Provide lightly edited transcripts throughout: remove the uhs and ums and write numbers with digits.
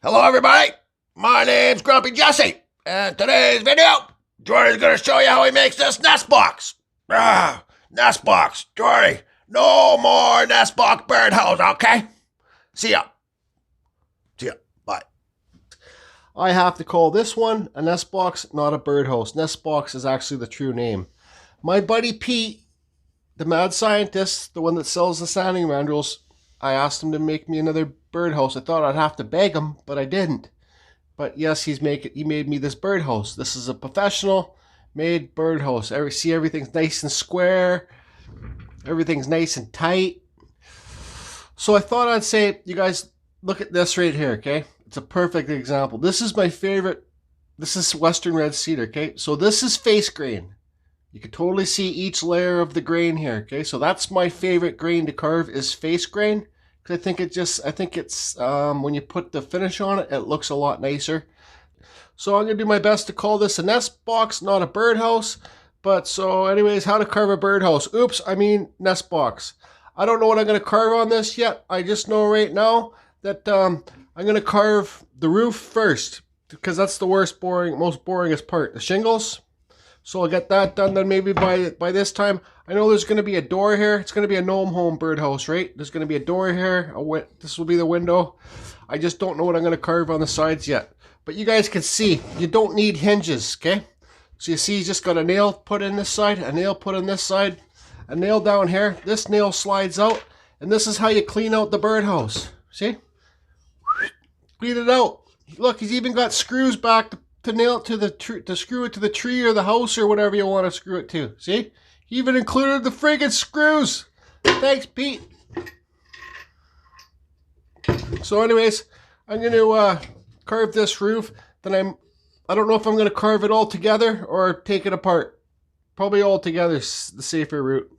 Hello everybody, my name's Grumpy Jesse, and today's video, Jordy's gonna show you how he makes this Nestbox. Nestbox, Jordy, no more Nestbox Birdhouse, okay? See ya. Bye. I have to call this one a Nestbox, not a birdhouse. Nestbox is actually the true name. My buddy Pete, the mad scientist, the one that sells the sanding mandrels, I asked him to make me another birdhouse. I thought I'd have to beg him, but I didn't. But yes, he made me this birdhouse. This is a professional made birdhouse. See, everything's nice and square. Everything's nice and tight. So I thought I'd say, you guys, look at this right here, okay? It's a perfect example. This is my favorite. This is Western red cedar, okay? So this is face grain. You can totally see each layer of the grain here, okay? So that's my favorite grain to carve is face grain. Because I think it's when you put the finish on it, it looks a lot nicer. So I'm gonna do my best to call this a nest box, not a birdhouse. But so anyways, how to carve a birdhouse. Oops, I mean nest box. I don't know what I'm gonna carve on this yet. I just know right now that I'm gonna carve the roof first, because that's the most boringest part, the shingles. So I'll get that done, then maybe by this time. I know there's going to be a door here. It's going to be a gnome home birdhouse, right? There's going to be a door here. This will be the window. I just don't know what I'm going to carve on the sides yet. But you guys can see, you don't need hinges, okay? So you see he's just got a nail put in this side, a nail put in this side, a nail down here. This nail slides out, and this is how you clean out the birdhouse. See? Clean it out. Look, he's even got screws back to nail it to to screw it to the tree or the house or whatever you want to screw it to. See? He even included the friggin' screws. Thanks, Pete. So anyways, I'm going to carve this roof. Then I don't know if I'm going to carve it all together or take it apart. Probably all together is the safer route.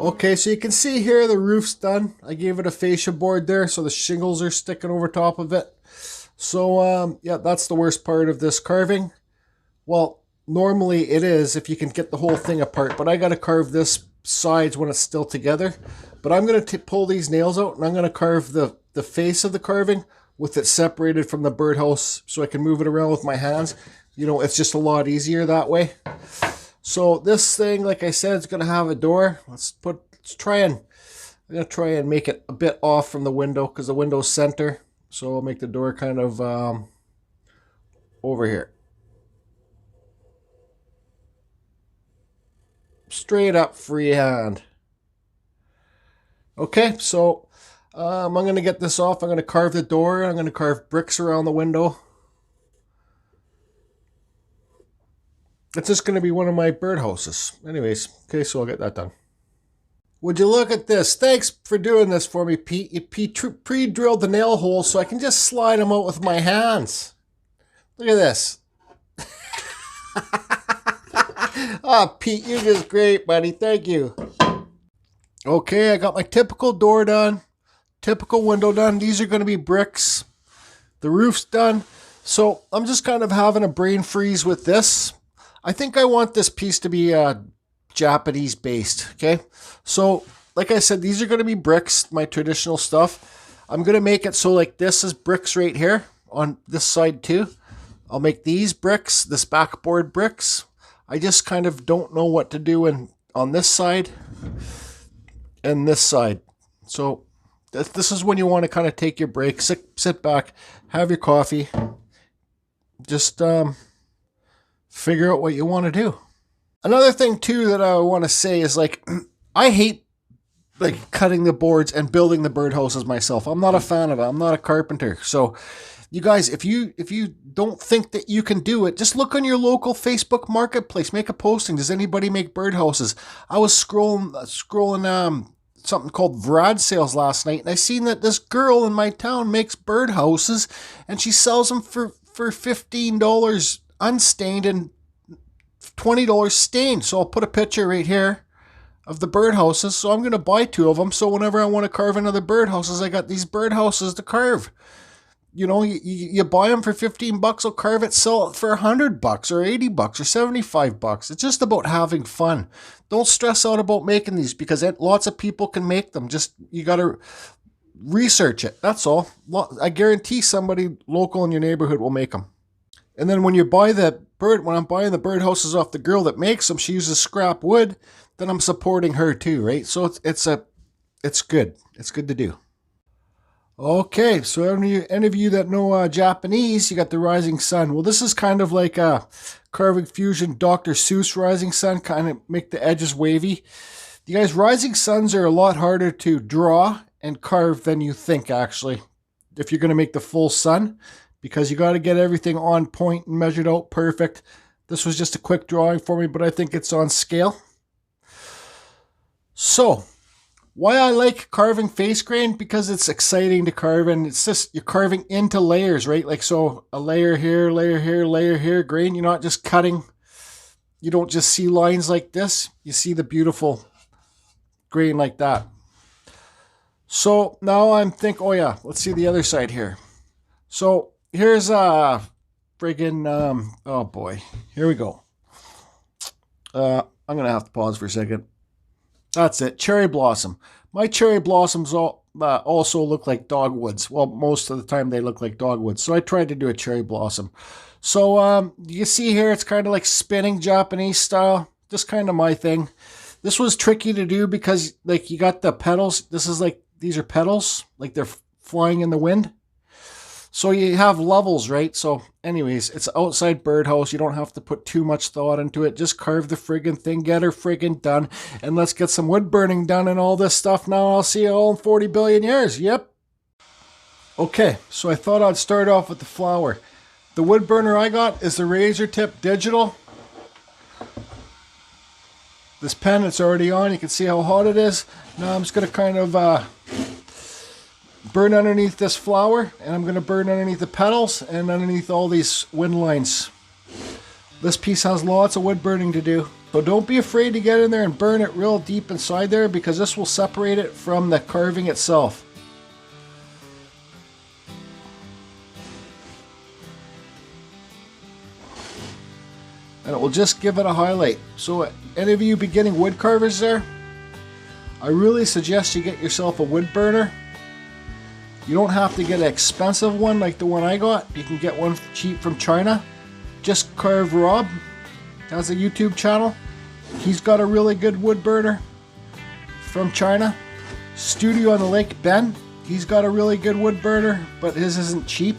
Okay, so you can see here the roof's done. I gave it a fascia board there, so the shingles are sticking over top of it. So, yeah, that's the worst part of this carving. Well, normally it is if you can get the whole thing apart, but I got to carve this sides when it's still together. But I'm going to pull these nails out, and I'm going to carve the face of the carving with it separated from the birdhouse so I can move it around with my hands. You know, it's just a lot easier that way. So this thing, like I said, is going to have a door. I'm going to try and make it a bit off from the window because the window's center. So I'll make the door kind of over here. Straight up freehand. Okay, so I'm going to get this off. I'm going to carve the door. I'm going to carve bricks around the window. It's just going to be one of my birdhouses. Anyways, okay, so I'll get that done. Would you look at this? Thanks for doing this for me, Pete. You pre-drilled the nail holes so I can just slide them out with my hands. Look at this. Oh, Pete, you're just great, buddy. Thank you. Okay, I got my typical door done. Typical window done. These are going to be bricks. The roof's done. So I'm just kind of having a brain freeze with this. I think I want this piece to be Japanese based, okay? So, like I said, these are going to be bricks, my traditional stuff. I'm going to make it so like this is bricks right here on this side too. I'll make these bricks, this backboard bricks. I just kind of don't know what to do on this side and this side. So, this is when you want to kind of take your break, sit back, have your coffee, just figure out what you want to do. Another thing too that I want to say is like, I hate like cutting the boards and building the birdhouses myself. I'm not a fan of it. I'm not a carpenter. So you guys, if you don't think that you can do it, just look on your local Facebook marketplace. Make a posting. Does anybody make birdhouses? I was scrolling something called Vrad sales last night, and I seen that this girl in my town makes birdhouses, and she sells them for $15 unstained and $20 stained. So I'll put a picture right here of the birdhouses. So I'm going to buy 2 of them. So whenever I want to carve another birdhouses, I got these birdhouses to carve. You know, you buy them for $15, I'll carve it, sell it for $100 or $80 or $75. It's just about having fun. Don't stress out about making these because lots of people can make them. Just, you got to research it. That's all. I guarantee somebody local in your neighborhood will make them. And then when I'm buying the birdhouses off the girl that makes them, she uses scrap wood, then I'm supporting her too, right? So it's good. It's good to do. Okay, so any of you that know Japanese, you got the rising sun. Well, this is kind of like a Carving Fusion Dr. Seuss rising sun, kind of make the edges wavy. You guys, rising suns are a lot harder to draw and carve than you think, actually, if you're going to make the full sun, because you got to get everything on point and measured out perfect. This was just a quick drawing for me, but I think it's on scale. So, why I like carving face grain, because it's exciting to carve, and it's just, you're carving into layers, right? Like, so a layer here, layer here, layer here, grain. You're not just cutting. You don't just see lines like this. You see the beautiful grain like that. So now I'm thinking, oh yeah, let's see the other side here. So here's a friggin', oh boy, here we go. I'm going to have to pause for a second. That's it, cherry blossom. My cherry blossoms also look like dogwoods. Well, most of the time they look like dogwoods. So I tried to do a cherry blossom. So you see here, it's kind of like spinning Japanese style. Just kind of my thing. This was tricky to do because like you got the petals. This is like, these are petals, like they're flying in the wind. So you have levels, right? So anyways, it's outside birdhouse. You don't have to put too much thought into it. Just carve the friggin' thing, get her friggin' done, and let's get some wood burning done and all this stuff. Now I'll see you all in 40 billion years. Yep. Okay, so I thought I'd start off with the flower. The wood burner I got is the Razor Tip Digital. This pen, it's already on. You can see how hot it is. Now I'm just going to kind of burn underneath this flower, and I'm going to burn underneath the petals and underneath all these wind lines. This piece has lots of wood burning to do, so don't be afraid to get in there and burn it real deep inside there, because this will separate it from the carving itself. And it will just give it a highlight. So any of you beginning wood carvers there, I really suggest you get yourself a wood burner. You don't have to get an expensive one like the one I got. You can get one cheap from China. Just Carve Rob has a YouTube channel. He's got a really good wood burner from China. Studio on the Lake Ben, he's got a really good wood burner, but his isn't cheap.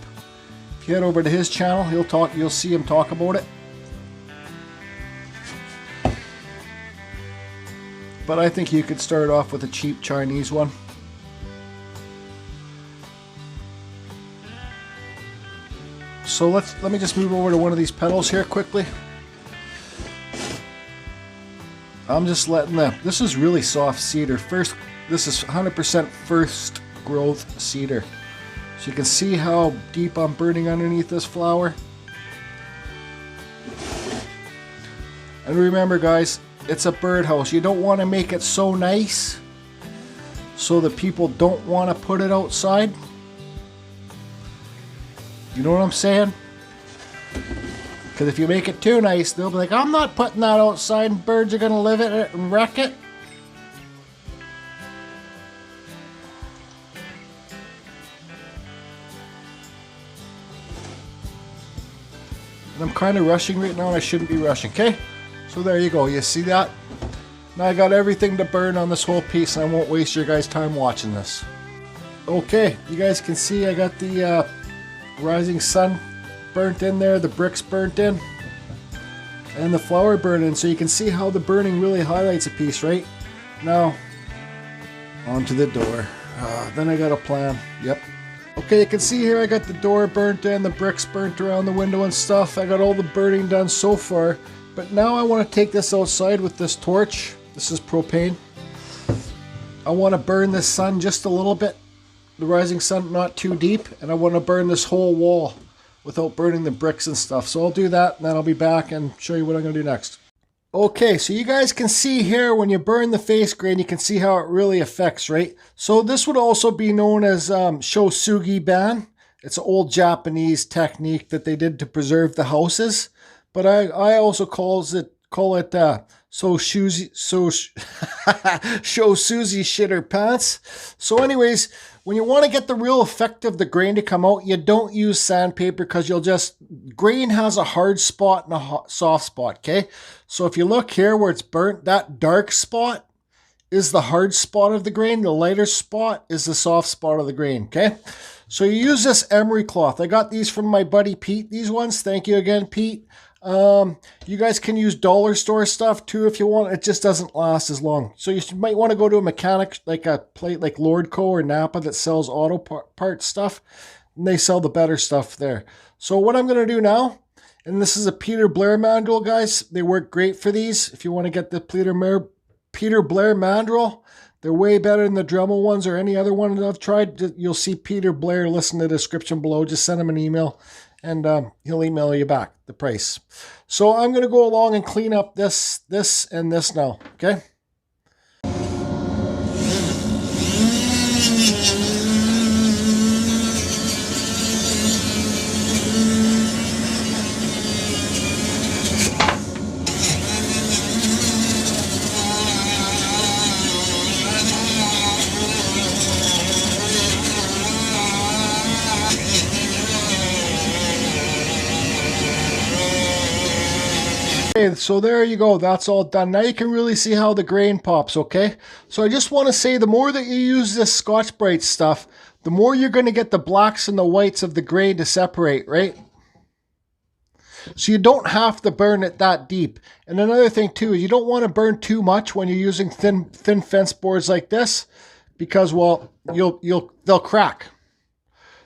If you head over to his channel, you'll see him talk about it. But I think you could start off with a cheap Chinese one. So let me just move over to one of these petals here quickly. I'm just letting this is really soft cedar. This is 100% first growth cedar. So you can see how deep I'm burning underneath this flower. And remember guys, it's a birdhouse. You don't want to make it so nice so that people don't want to put it outside. You know what I'm saying? Because if you make it too nice, they'll be like, I'm not putting that outside, and birds are going to live in it and wreck it. And I'm kind of rushing right now, and I shouldn't be rushing. Okay? So there you go. You see that? Now I got everything to burn on this whole piece, and I won't waste your guys' time watching this. Okay, you guys can see I got the rising sun burnt in there, the bricks burnt in. and the flower burning, so you can see how the burning really highlights a piece, right? Now, onto the door. Then I got a plan. Yep. Okay, you can see here I got the door burnt and the bricks burnt around the window and stuff. I got all the burning done so far. But now I want to take this outside with this torch. This is propane. I want to burn this sun just a little bit. The rising sun not too deep. And I want to burn this whole wall without burning the bricks and stuff. So I'll do that and then I'll be back and show you what I'm going to do next. Okay, so you guys can see here when you burn the face grain, you can see how it really affects, right? So this would also be known as shosugi ban. It's an old Japanese technique that they did to preserve the houses. But I also call it shosuzi shitter pants. So anyways, when you want to get the real effect of the grain to come out, you don't use sandpaper because grain has a hard spot and a soft spot, okay? So if you look here where it's burnt, that dark spot is the hard spot of the grain. The lighter spot is the soft spot of the grain, okay? So you use this emery cloth. I got these from my buddy Pete, these ones. Thank you again, Pete. You guys can use dollar store stuff too if you want. It just doesn't last as long. So you might want to go to a mechanic, like a plate like Lordco or Napa that sells auto part stuff. And they sell the better stuff there. So what I'm going to do now, and this is a peterblair mandrel, guys. They work great for these. If you want to get the peterblair mandrel, they're way better than the Dremel ones or any other one that I've tried. You'll see Peterblair. Listen to the description below. Just send him an email and he'll email you back the price. So I'm going to go along and clean up this, and this now. Okay. Okay, so there you go. That's all done. Now you can really see how the grain pops, okay? So I just want to say the more that you use this Scotch-Brite stuff, the more you're going to get the blacks and the whites of the grain to separate, right? So you don't have to burn it that deep. And another thing too is you don't want to burn too much when you're using thin fence boards like this because, well, they'll crack.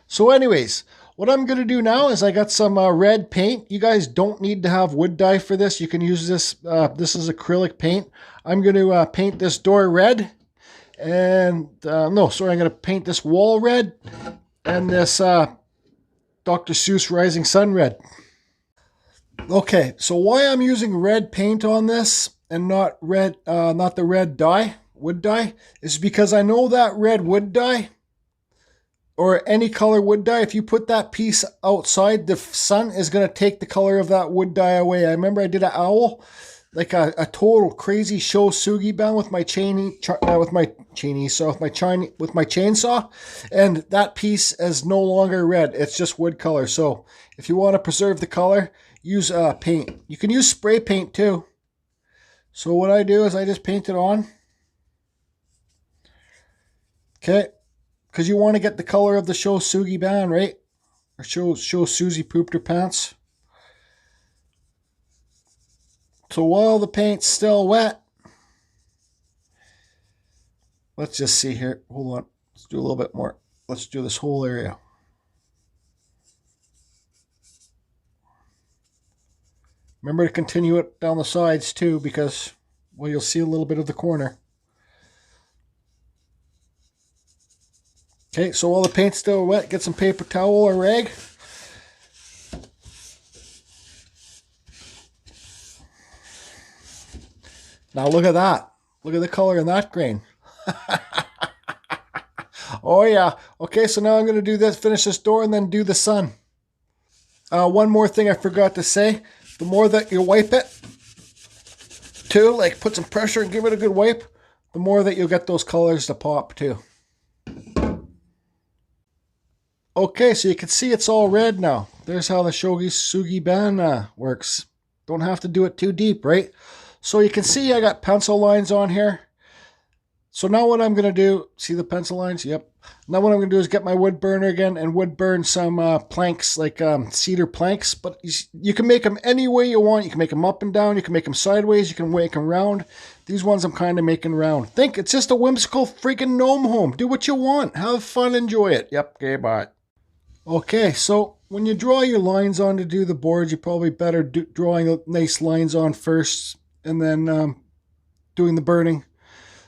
So anyways, what I'm going to do now is I got some red paint. You guys don't need to have wood dye for this. You can use this. This is acrylic paint. I'm going to paint this door red. And, I'm going to paint this wall red. And this Dr. Seuss Rising Sun red. Okay, so why I'm using red paint on this and not the red dye, wood dye, is because I know that red wood dye, or any color wood dye, if you put that piece outside, the sun is going to take the color of that wood dye away. I remember I did an owl, like a total crazy shosugi band with my chainsaw, and that piece is no longer red. It's just wood color. So if you want to preserve the color, use paint. You can use spray paint too. So what I do is I just paint it on. Okay. Because you want to get the color of the shosugi band, right? Or show Susie pooped her pants. So while the paint's still wet, let's just see here. Hold on. Let's do a little bit more. Let's do this whole area. Remember to continue it down the sides too, because, well, you'll see a little bit of the corner. Okay, so while the paint's still wet, get some paper towel or rag. Now look at that. Look at the color in that grain. Oh yeah. Okay, so now I'm going to do this, finish this door, and then do the sun. One more thing I forgot to say. The more that you wipe it, too, like put some pressure and give it a good wipe, the more that you'll get those colors to pop too. Okay, so you can see it's all red now. There's how the shosugi band works. Don't have to do it too deep, right? So you can see I got pencil lines on here. So now what I'm going to do, see the pencil lines? Yep. Now what I'm going to do is get my wood burner again and wood burn some planks, like cedar planks. But you can make them any way you want. You can make them up and down. You can make them sideways. You can make them round. These ones I'm kind of making round. Think, it's just a whimsical freaking gnome home. Do what you want. Have fun. Enjoy it. Yep. Okay, bye. Okay, so when you draw your lines on to do the boards, you're probably better drawing nice lines on first and then doing the burning.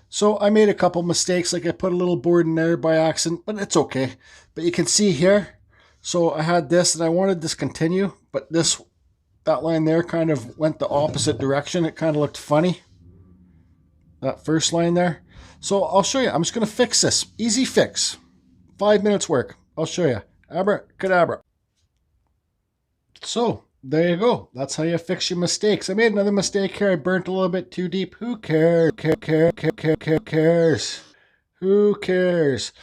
So I made a couple mistakes, like I put a little board in there by accident, but it's okay. But you can see here, so I had this and I wanted this continue, but that line there kind of went the opposite direction. It kind of looked funny, that first line there. So I'll show you. I'm just going to fix this. Easy fix. 5 minutes work. I'll show you. Abracadabra. So there you go. That's how you fix your mistakes. I made another mistake here. I burnt a little bit too deep. Who cares? Who cares?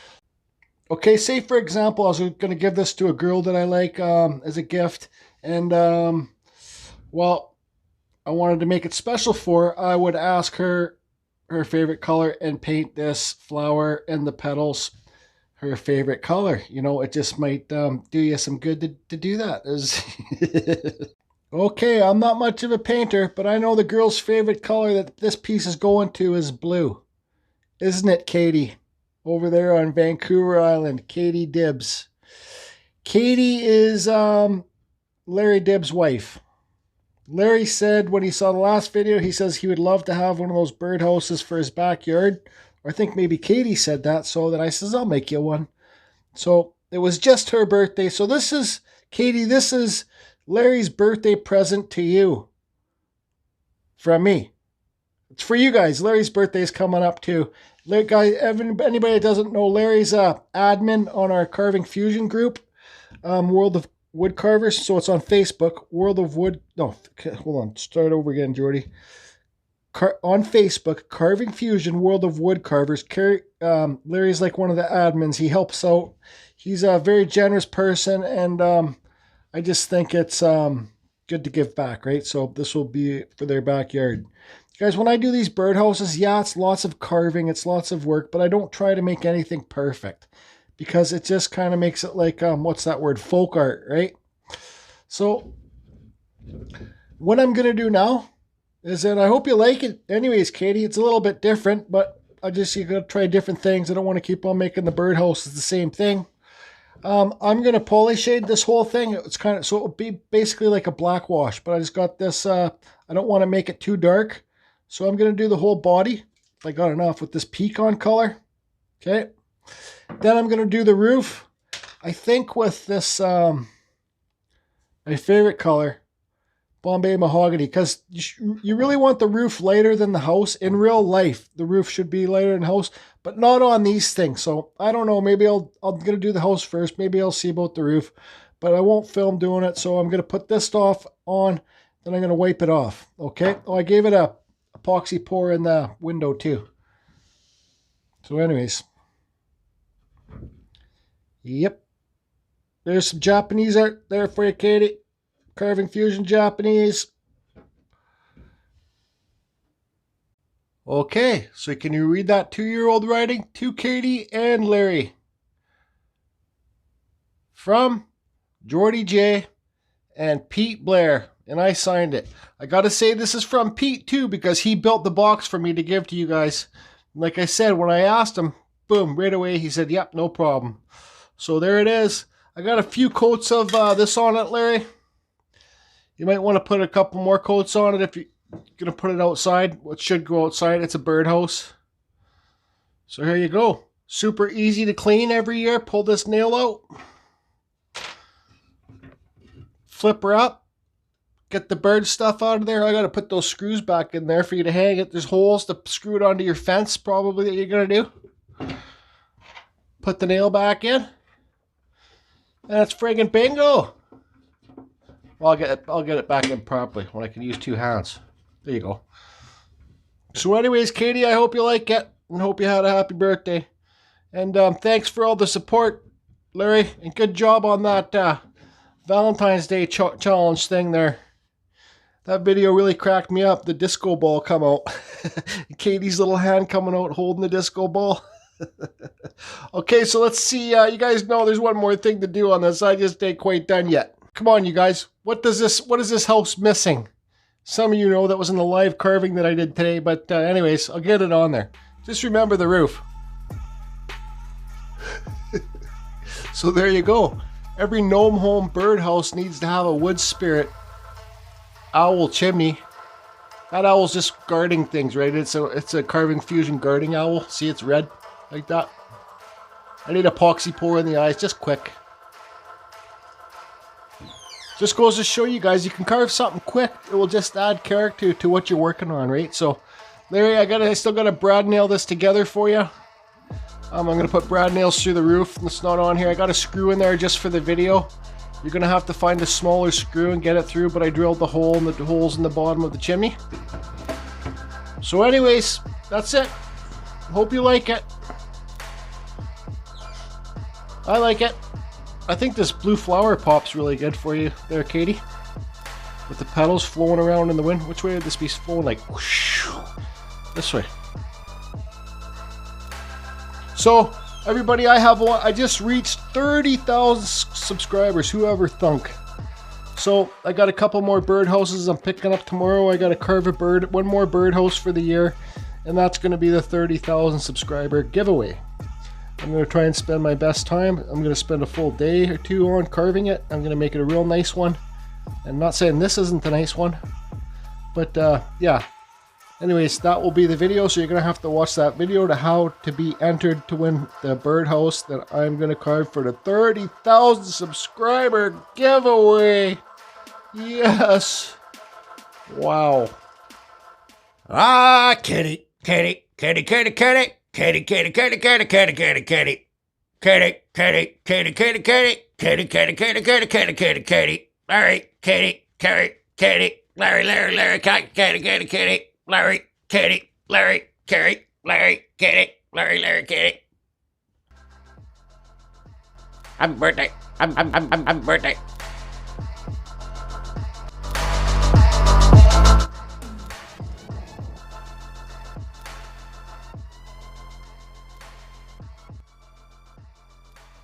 Okay, say for example, I was going to give this to a girl that I like as a gift. And, well, I wanted to make it special for her. I would ask her her favorite color and paint this flower and the petals her favorite color. You know, it just might do you some good to do that. Okay, I'm not much of a painter, but I know the girl's favorite color that this piece is going to is blue. Isn't it, Katie? Over there on Vancouver Island, Katie Dibbs. Katie is Larry Dibbs' wife. Larry said when he saw the last video, he says he would love to have one of those birdhouses for his backyard. I think maybe Katie said that, so then I says, I'll make you one. So it was just her birthday. So this is, Katie, this is Larry's birthday present to you from me. It's for you guys. Larry's birthday is coming up too. Anybody that doesn't know, Larry's admin on our Carving Fusion group, World of Wood Carvers. So it's on Facebook, World of Wood. No, hold on. Start over again, Jordy. On Facebook, Carving Fusion, World of Wood Carvers. Larry's like one of the admins. He helps out. He's a very generous person, and I just think it's good to give back, right? So this will be for their backyard. Guys, when I do these birdhouses, yeah, it's lots of carving, it's lots of work, but I don't try to make anything perfect because it just kind of makes it like, what's that word? Folk art, right? So what I'm going to do now is that I hope you like it. Anyways, Katie, it's a little bit different, but you got to try different things. I don't want to keep on making the birdhouses the same thing. I'm going to polyshade this whole thing. It's kind of, so it will be basically like a black wash, but I just got this, I don't want to make it too dark. So I'm going to do the whole body. I got enough with this pecan color. Okay. Then I'm going to do the roof. I think with this, my favorite color, Bombay Mahogany, because you really want the roof lighter than the house. In real life, the roof should be lighter than the house, but not on these things. So I don't know. Maybe I'm going to do the house first. Maybe I'll see about the roof, but I won't film doing it. So I'm going to put this stuff on, then I'm going to wipe it off. Okay. Oh, I gave it a epoxy pour in the window too. So anyways, yep. There's some Japanese art there for you, Katie. Carving Fusion Japanese. Okay, so can you read that 2-year-old writing? To Katie and Larry. From Jordy J and Pete Blair. And I signed it. I gotta say this is from Pete too, because he built the box for me to give to you guys. Like I said, when I asked him, boom, right away he said, yep, no problem. So there it is. I got a few coats of this on it, Larry. You might want to put a couple more coats on it if you're going to put it outside. It should go outside. It's a birdhouse. So here you go. Super easy to clean every year. Pull this nail out. Flip her up. Get the bird stuff out of there. I got to put those screws back in there for you to hang it. There's holes to screw it onto your fence probably that you're going to do. Put the nail back in. That's friggin' bingo. Well, I'll get it back in properly when I can use 2 hands. There you go. So anyways, Katie, I hope you like it and hope you had a happy birthday. And thanks for all the support, Larry, and good job on that Valentine's Day challenge thing there. That video really cracked me up. The disco ball come out. Katie's little hand coming out holding the disco ball. Okay, so let's see. You guys know there's one more thing to do on this. I just ain't quite done yet. Come on, you guys. What is this house missing? Some of you know that was in the live carving that I did today, but anyways, I'll get it on there. Just remember the roof. So there you go. Every gnome home birdhouse needs to have a wood spirit owl chimney. That owl's just guarding things, right? It's a carving fusion guarding owl. See, it's red like that. I need epoxy pour in the eyes, just quick. Just goes to show you guys, you can carve something quick. It will just add character to what you're working on, right? So, Larry, I still gotta brad nail this together for you. I'm gonna put brad nails through the roof. It's not on here. I got a screw in there just for the video. You're gonna have to find a smaller screw and get it through, but I drilled the hole in the holes in the bottom of the chimney. So anyways, that's it. Hope you like it. I like it. I think this blue flower pop's really good for you there, Katie. With the petals flowing around in the wind. Which way would this be flowing? Like whoosh. This way. So, everybody, I just reached 30,000 subscribers. Whoever thunk. So, I got a couple more birdhouses I'm picking up tomorrow. I got to carve one more birdhouse for the year. And that's going to be the 30,000 subscriber giveaway. I'm going to try and spend my best time. I'm going to spend a full day or two on carving it. I'm going to make it a real nice one. I'm not saying this isn't a nice one. But, yeah. Anyways, that will be the video. So you're going to have to watch that video to how to be entered to win the birdhouse that I'm going to carve for the 30,000 subscriber giveaway. Yes. Wow. Ah, kitty, kitty, kitty, kitty, kitty. Kitty, kitty, kitty, kitty, kitty, kitty, kitty. Kitty, kitty, kitty, kitty, kitty. Kitty, kitty, kitty, kitty, kitty, kitty, kitty. Larry, kitty, kitty, kitty. Larry, Larry, Larry, kitty, kitty, kitty. Larry, kitty, Larry, kitty, Larry, kitty, Larry, Larry, kitty. Happy birthday. Happy birthday.